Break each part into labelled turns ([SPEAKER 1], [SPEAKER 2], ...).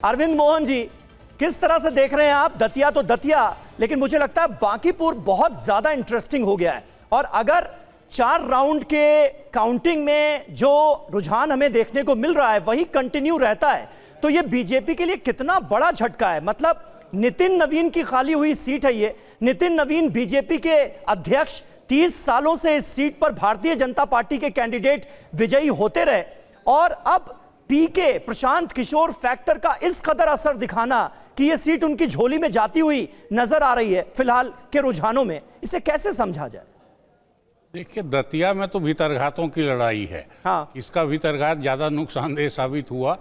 [SPEAKER 1] अरविंद मोहन जी, किस तरह से देख रहे हैं आप? दतिया तो दतिया, लेकिन मुझे लगता है बांकीपुर बहुत ज्यादा इंटरेस्टिंग हो गया है। और अगर 4 राउंड के काउंटिंग में जो रुझान हमें देखने को मिल रहा है वही कंटिन्यू रहता है तो ये बीजेपी के लिए कितना बड़ा झटका है। मतलब नितिन नवीन की खाली हुई सीट है ये। नितिन नवीन बीजेपी के अध्यक्ष, 30 सालों से इस सीट पर भारतीय जनता पार्टी के कैंडिडेट विजयी होते रहे, और अब पीके प्रशांत किशोर फैक्टर का इस कदर असर दिखाना कि यह सीट उनकी झोली में जाती हुई नजर आ रही है फिलहाल के रुझानों में, इसे कैसे समझा जाए?
[SPEAKER 2] देखिए, दतिया में तो भीतरघातों की लड़ाई है।
[SPEAKER 1] हाँ।
[SPEAKER 2] इसका भीतरघात ज्यादा नुकसानदेह साबित हुआ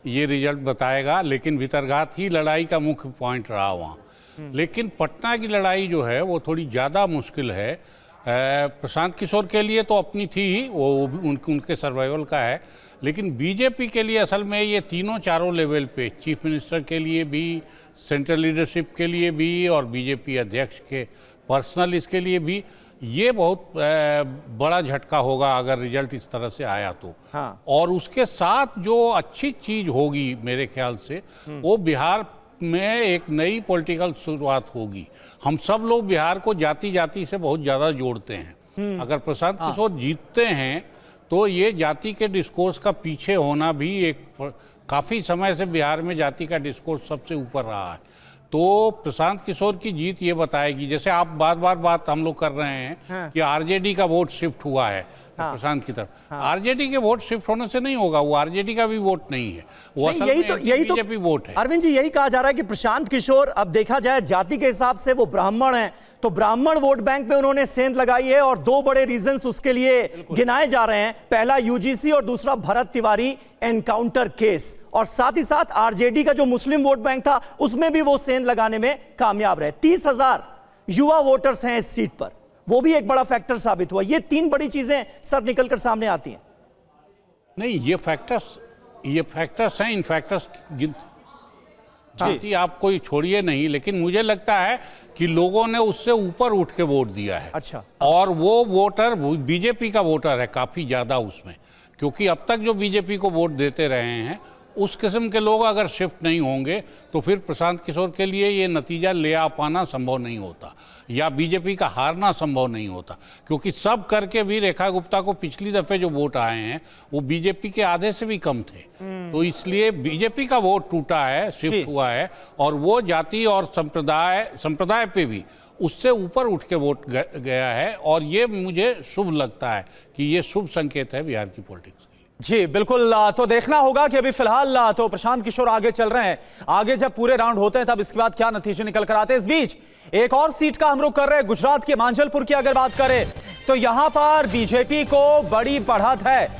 [SPEAKER 2] ये रिजल्ट बताएगा, लेकिन भीतरघात ही लड़ाई का मुख्य पॉइंट रहा वहाँ। लेकिन पटना की लड़ाई जो है वो थोड़ी ज़्यादा मुश्किल है। प्रशांत किशोर के लिए तो अपनी थी ही, वो भी उनके सर्वाइवल का है, लेकिन बीजेपी के लिए असल में ये तीनों चारों लेवल पे, चीफ मिनिस्टर के लिए भी, सेंट्रल लीडरशिप के लिए भी और बीजेपी अध्यक्ष के पर्सनल इसके लिए भी ये बहुत बड़ा झटका होगा अगर रिजल्ट इस तरह से आया तो।
[SPEAKER 1] हाँ।
[SPEAKER 2] और उसके साथ जो अच्छी चीज़ होगी मेरे ख्याल से वो बिहार में एक नई पॉलिटिकल शुरुआत होगी। हम सब लोग बिहार को जाति जाति से बहुत ज़्यादा जोड़ते हैं। अगर प्रशांत किशोर जीतते हैं तो ये जाति के डिस्कोर्स का पीछे होना भी एक काफ़ी समय से बिहार में जाति का डिस्कोर्स सबसे ऊपर रहा है। तो प्रशांत किशोर की जीत ये बताएगी, जैसे आप बार बात हम लोग कर रहे हैं कि आरजेडी का वोट शिफ्ट हुआ है प्रशांत की तरफ। आरजेडी के वोट शिफ्ट होने से नहीं होगा, वो आरजेडी का भी वोट नहीं है, वो असल में बीजेपी वोट है।
[SPEAKER 1] अरविंद जी, यही कहा जा रहा है कि प्रशांत किशोर, अब देखा जाए जाति के हिसाब से वो ब्राह्मण हैं, तो ब्राह्मण वोट बैंक में उन्होंने सेंध लगाई है, और 2 बड़े रीजंस उसके लिए गिनाए जा रहे हैं। पहला यूजीसी और दूसरा भरत तिवारी एनकाउंटर केस, और साथ ही साथ आरजेडी का जो मुस्लिम वोट बैंक था उसमें भी वो सेंध लगाने में कामयाब रहे। 30,000 युवा वोटर्स हैं इस सीट पर, वो भी एक बड़ा फैक्टर साबित हुआ। ये 3 बड़ी चीजें सर निकलकर सामने आती हैं।
[SPEAKER 2] नहीं, ये फैक्टर्स हैं। इन फैक्टर्स गिनती आप कोई छोड़िए नहीं, लेकिन मुझे लगता है कि लोगों ने उससे ऊपर उठ के वोट दिया है।
[SPEAKER 1] अच्छा।
[SPEAKER 2] और वो वोटर बीजेपी का वोटर है काफी ज्यादा उसमें, क्योंकि अब तक जो बीजेपी को वोट देते रहे हैं उस किस्म के लोग अगर शिफ्ट नहीं होंगे तो फिर प्रशांत किशोर के लिए ये नतीजा ले आ पाना संभव नहीं होता, या बीजेपी का हारना संभव नहीं होता। क्योंकि सब करके भी रेखा गुप्ता को पिछली दफे जो वोट आए हैं वो बीजेपी के आधे से भी कम थे। तो इसलिए बीजेपी का वोट टूटा है, शिफ्ट हुआ है, और वो जाति और संप्रदाय पे भी उससे ऊपर उठ के वोट गया है। और ये मुझे शुभ लगता है कि ये शुभ संकेत है बिहार की पॉलिटिक्स।
[SPEAKER 3] जी बिल्कुल। तो देखना होगा कि अभी फिलहाल तो प्रशांत किशोर आगे चल रहे हैं। आगे जब पूरे राउंड होते हैं तब इसके बाद क्या नतीजे निकल कर आते हैं। इस बीच एक और सीट का हम रुख कर रहे हैं, गुजरात के मांझलपुर की अगर बात करें तो यहां पर बीजेपी को बड़ी बढ़त है।